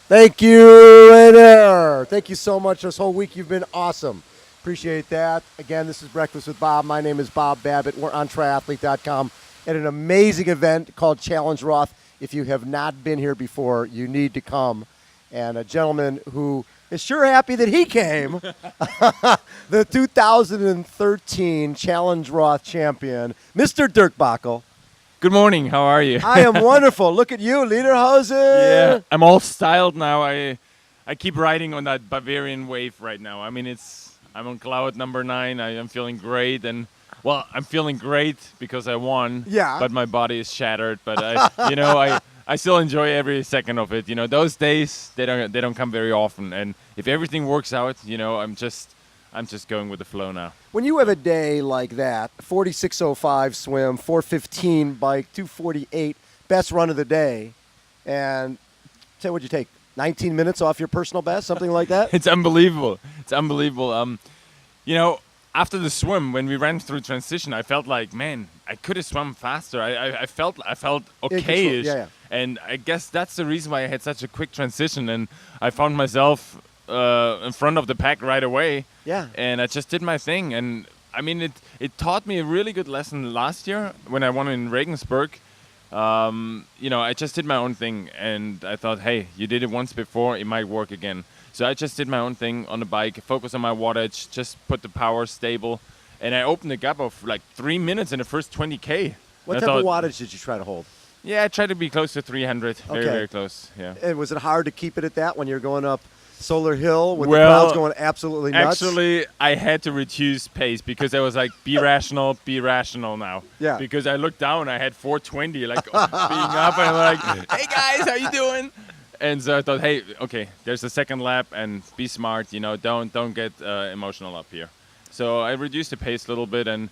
Thank you, winner. Thank you so much. This whole week you've been awesome. Appreciate that. Again, this is Breakfast with Bob. My name is Bob Babbitt. We're on triathlete.com at an amazing event called Challenge Roth. If you have not been here before, you need to come. And a gentleman who is sure happy that he came, the 2013 Challenge Roth champion, Mr. Dirk Bockel. Good morning. How are you? I am wonderful. Look at you, Lederhosen. Yeah, I'm all styled now. I keep riding on that Bavarian wave right now. I mean, I'm on cloud number 9. I am feeling great, and well, I'm feeling great because I won. Yeah. But my body is shattered. But I still enjoy every second of it. Those days they don't come very often. And if everything works out, I'm just going with the flow now. When you have a day like that, 46:05 swim, 4:15 bike, 2:48 best run of the day, and say what'd you take? 19 minutes off your personal best, something like that? It's unbelievable. It's unbelievable. After the swim, when we ran through transition, I felt like, man, I could have swum faster. I felt okay-ish. Yeah. And I guess that's the reason why I had such a quick transition. And I found myself in front of the pack right away. Yeah. And I just did my thing. And I mean, it taught me a really good lesson last year when I won in Regensburg. I just did my own thing, and I thought, hey, you did it once before, it might work again. So I just did my own thing on the bike, focus on my wattage, just put the power stable, and I opened a gap of like 3 minutes in the first 20K. What type of wattage did you try to hold? Yeah, I tried to be close to 300, very, very close, yeah. And was it hard to keep it at that when you're going up Solar Hill with the crowds going absolutely nuts? Actually, I had to reduce pace because I was like, be rational now. Yeah. Because I looked down, I had 420, like being up, and I'm like, hey guys, how you doing? And so I thought, hey, okay, there's a second lap, and be smart, don't get emotional up here. So I reduced the pace a little bit, and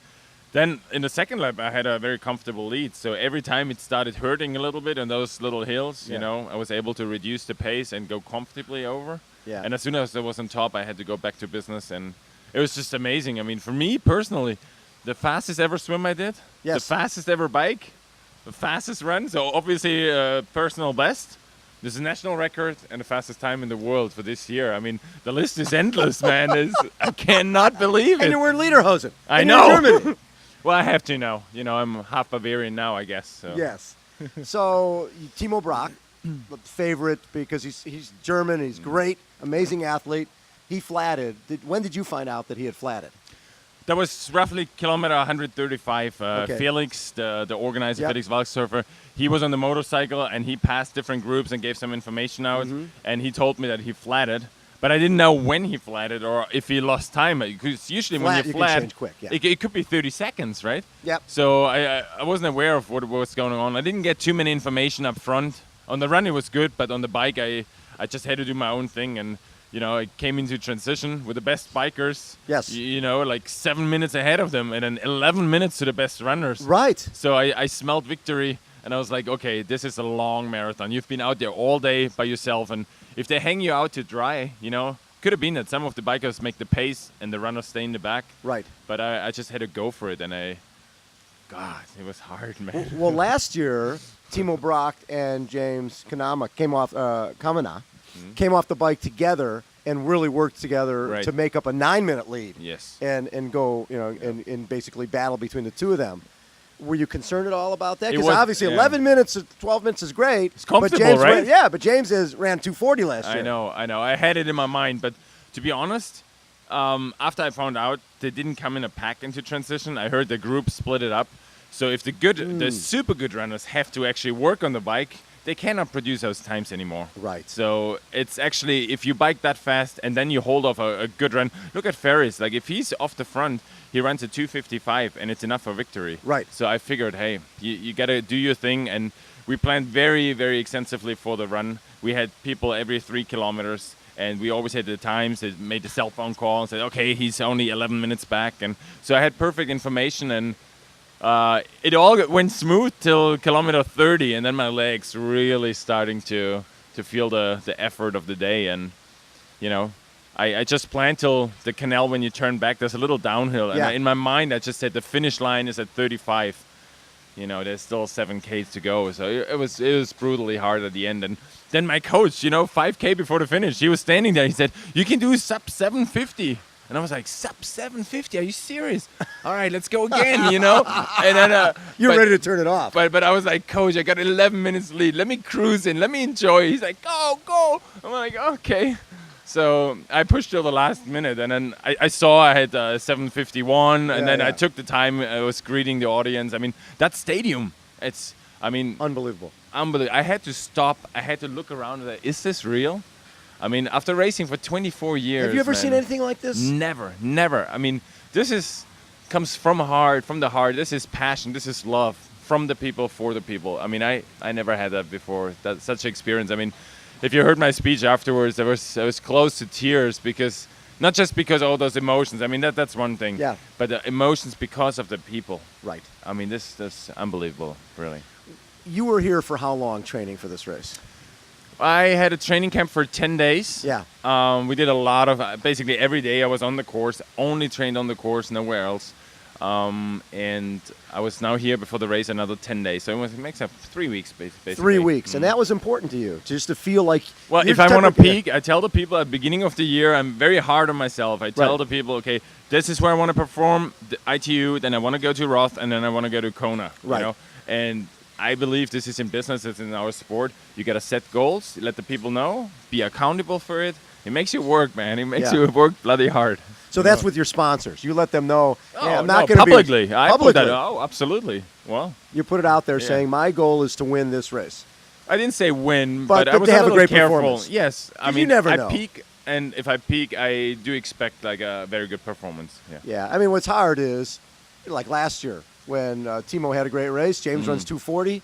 then in the second lap, I had a very comfortable lead. So every time it started hurting a little bit on those little hills, I was able to reduce the pace and go comfortably over. Yeah. And as soon as I was on top, I had to go back to business, and it was just amazing. I mean, for me personally, the fastest ever swim I did, the fastest ever bike, the fastest run, so obviously personal best. There's a national record and the fastest time in the world for this year. I mean, the list is endless, man. I cannot believe it. And you were in Lederhosen. I know. Germany. Well, I have to know. I'm half Bavarian now, I guess. So. Yes. So Timo Brock, favorite because he's German. He's great, amazing athlete. He flatted. When did you find out that he had flatted? That was roughly kilometer 135. Okay. Felix, the organizer, Felix Walksurfer, he was on the motorcycle and he passed different groups and gave some information out. Mm-hmm. And he told me that he flatted. But I didn't know when he flatted or if he lost time. Because usually when you flat, can change quick, it could be 30 seconds, right? Yep. So I wasn't aware of what was going on. I didn't get too many information up front. On the run, it was good. But on the bike, I just had to do my own thing. And, I came into transition with the best bikers. Yes. Like 7 minutes ahead of them and then 11 minutes to the best runners. Right. So I smelled victory. And I was like, okay, this is a long marathon. You've been out there all day by yourself. And if they hang you out to dry, could have been that some of the bikers make the pace and the runners stay in the back. Right. But I just had to go for it. And God, it was hard, man. Well, last year, Timo Brock and James Kamana came off the bike together and really worked together to make up a 9-minute lead. Yes. And go, and basically battle between the two of them. Were you concerned at all about that? Because obviously 11 minutes, 12 minutes is great. It's comfortable, right? But James ran 240 last year. I know. I had it in my mind. But to be honest, after I found out they didn't come in a pack into transition, I heard the group split it up. So if the super good runners have to actually work on the bike, they cannot produce those times anymore. Right. So it's actually, if you bike that fast and then you hold off a good run, look at Ferris. Like if he's off the front, he runs a 2:55 and it's enough for victory. Right. So I figured, hey, you got to do your thing. And we planned very, very extensively for the run. We had people every 3 kilometers. And we always had the times. They made the cell phone call and said, okay, he's only 11 minutes back. And so I had perfect information. And it all went smooth till kilometer 30, and then my legs really starting to feel the effort of the day. And I just planned till the canal when you turn back. There's a little downhill, and in my mind I just said the finish line is at 35. There's still 7Ks to go, so it was brutally hard at the end. And then my coach, 5K before the finish, he was standing there. He said, "You can do sub 750." And I was like, "Sub 750? Are you serious?" All right, let's go again, And then You're ready to turn it off. But I was like, "Coach, I got 11 minutes lead. Let me cruise in. Let me enjoy." He's like, "Go." I'm like, "Okay." So I pushed till the last minute, and then I saw I had 7:51, and then I took the time. I was greeting the audience. I mean, that stadium, Unbelievable. I had to stop. I had to look around and say, is this real? I mean, after racing for 24 years. Have you ever seen anything like this? Never. I mean, this comes from the heart. This is passion. This is love from the people, for the people. I mean, I never had that before. That's such an experience. I mean, if you heard my speech afterwards, I was close to tears because, not just because of all those emotions. I mean, that's one thing. Yeah. But the emotions because of the people. Right. I mean, that's unbelievable, really. You were here for how long training for this race? I had a training camp for 10 days. Yeah. We did a lot of, basically every day I was on the course, only trained on the course, nowhere else. And I was now here before the race another 10 days. So it makes up 3 weeks, basically. 3 weeks. And that was important to you, just to feel like... Well, if I want to peak, I tell the people at the beginning of the year, I'm very hard on myself. I tell the people, okay, this is where I want to perform, the ITU, then I want to go to Roth, and then I want to go to Kona. Right. And I believe this is in business, it's in our sport. You got to set goals, let the people know, be accountable for it. It makes you work, man. It makes you work bloody hard. So that's with your sponsors. You let them know, I'm not going to publicly. be... I put that, absolutely. Well, you put it out there saying, my goal is to win this race. I didn't say win, but I was to have a a great careful. Performance. Yes. I mean, you never know. I peak, and if I peak, I do expect like a very good performance. Yeah. I mean, what's hard is, like last year, when Timo had a great race, James runs 240.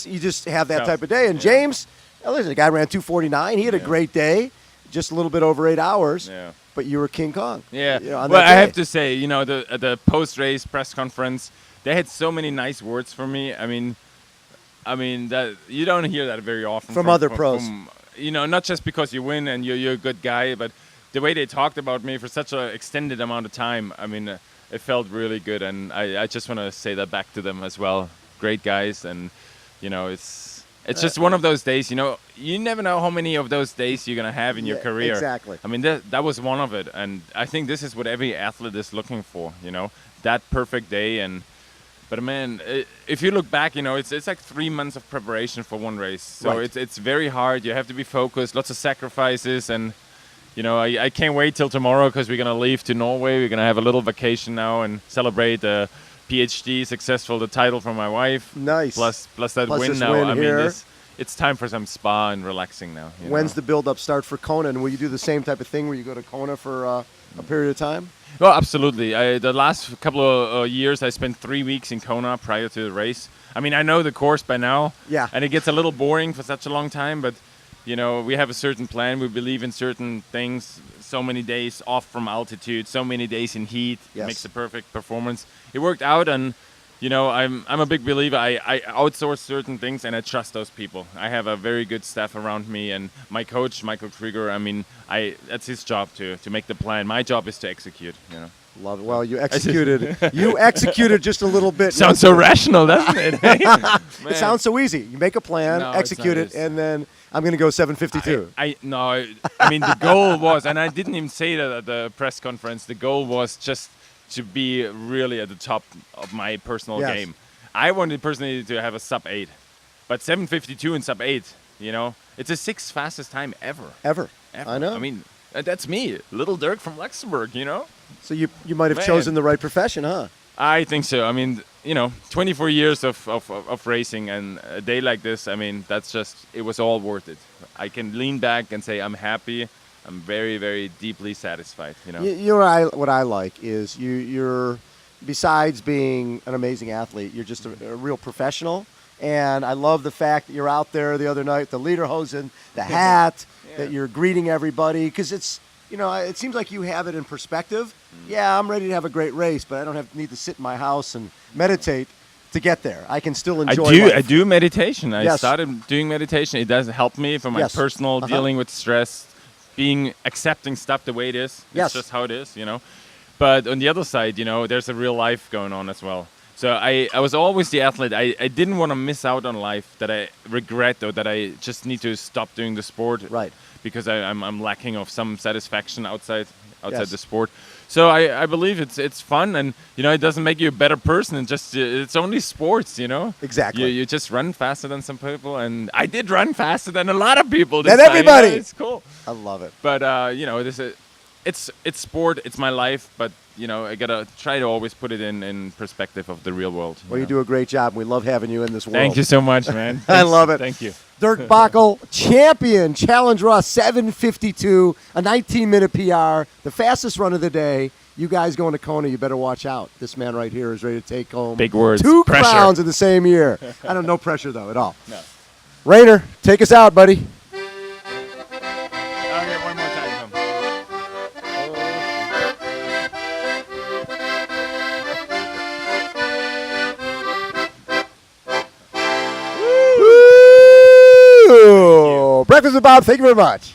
You just have that type of day. And James, listen, the guy ran 249. He had a great day, just a little bit over 8 hours. Yeah. But you were King Kong. Yeah. On well, that I day. have to say, the post-race press conference, they had so many nice words for me. I mean that you don't hear that very often from other pros. Not just because you win and you're a good guy, but the way they talked about me for such an extended amount of time. I mean, it felt really good, and I just want to say that back to them as well. Great guys, and it's just one of those days. You never know how many of those days you're gonna have in your career. Exactly. I mean, that was one of it, and I think this is what every athlete is looking for. That perfect day. But man, if you look back, it's like 3 months of preparation for one race. So it's very hard. You have to be focused. Lots of sacrifices, and I can't wait till tomorrow because we're gonna leave to Norway. We're gonna have a little vacation now and celebrate the PhD successful, the title from my wife. Nice. Plus that Plus win this now. win I here. mean, it's time for some spa and relaxing now. When's the build-up start for Kona? And will you do the same type of thing where you go to Kona for a period of time? Well, absolutely. The last couple of years, I spent 3 weeks in Kona prior to the race. I mean, I know the course by now. Yeah. And it gets a little boring for such a long time, but we have a certain plan. We believe in certain things. So many days off from altitude, so many days in heat. Yes. Makes a perfect performance. It worked out, and I'm a big believer. I outsource certain things, and I trust those people. I have a very good staff around me, and my coach, Michael Krieger. I mean, that's his job to make the plan. My job is to execute. Love it. Well, you executed. You executed just a little bit. Sounds so rational, doesn't it? It sounds so easy. You make a plan, execute it, and then I'm going to go 7:52. I mean, the goal was, and I didn't even say that at the press conference. The goal was just to be really at the top of my personal game. I wanted personally to have a sub 8, but 7:52 and sub 8. It's the 6th fastest time ever. Ever. I know. I mean, that's me, little Dirk from Luxembourg. So you might have chosen the right profession, huh? I think so. I mean, 24 years of racing, and a day like this, I mean, it was all worth it. I can lean back and say I'm happy. I'm very, very deeply satisfied. What I like is you're besides being an amazing athlete, you're just a real professional. And I love the fact that you're out there the other night, the lederhosen, the hat, that you're greeting everybody, because it's. It seems like you have it in perspective. Yeah, I'm ready to have a great race, but I don't need to sit in my house and meditate to get there. I can still enjoy life. I do meditation. I started doing meditation. It does help me for my personal dealing with stress, accepting stuff the way it is. It's just how it is, But on the other side, there's a real life going on as well. So I was always the athlete. I didn't want to miss out on life that I regret, or that I just need to stop doing the sport. Right. Because I'm lacking of some satisfaction outside Yes. the sport. So I believe it's fun, and it doesn't make you a better person. It's only sports. Exactly. You just run faster than some people, and I did run faster than a lot of people. Than this time, everybody. It's cool. I love it. But it's sport. It's my life. But I gotta try to always put it in perspective of the real world. Well, you do a great job. We love having you in this world. Thank you so much, man. I love it. Thank you. Dirk Bockel, champion, challenge raw 7:52, a 19-minute PR, the fastest run of the day. You guys going to Kona, you better watch out. This man right here is ready to take home Big words. 2 Pressure. crowns in the same year. I don't no pressure though at all. No. Rainer, take us out, buddy. Okay, one more time. Come. Woo! Breakfast with Bob, thank you very much.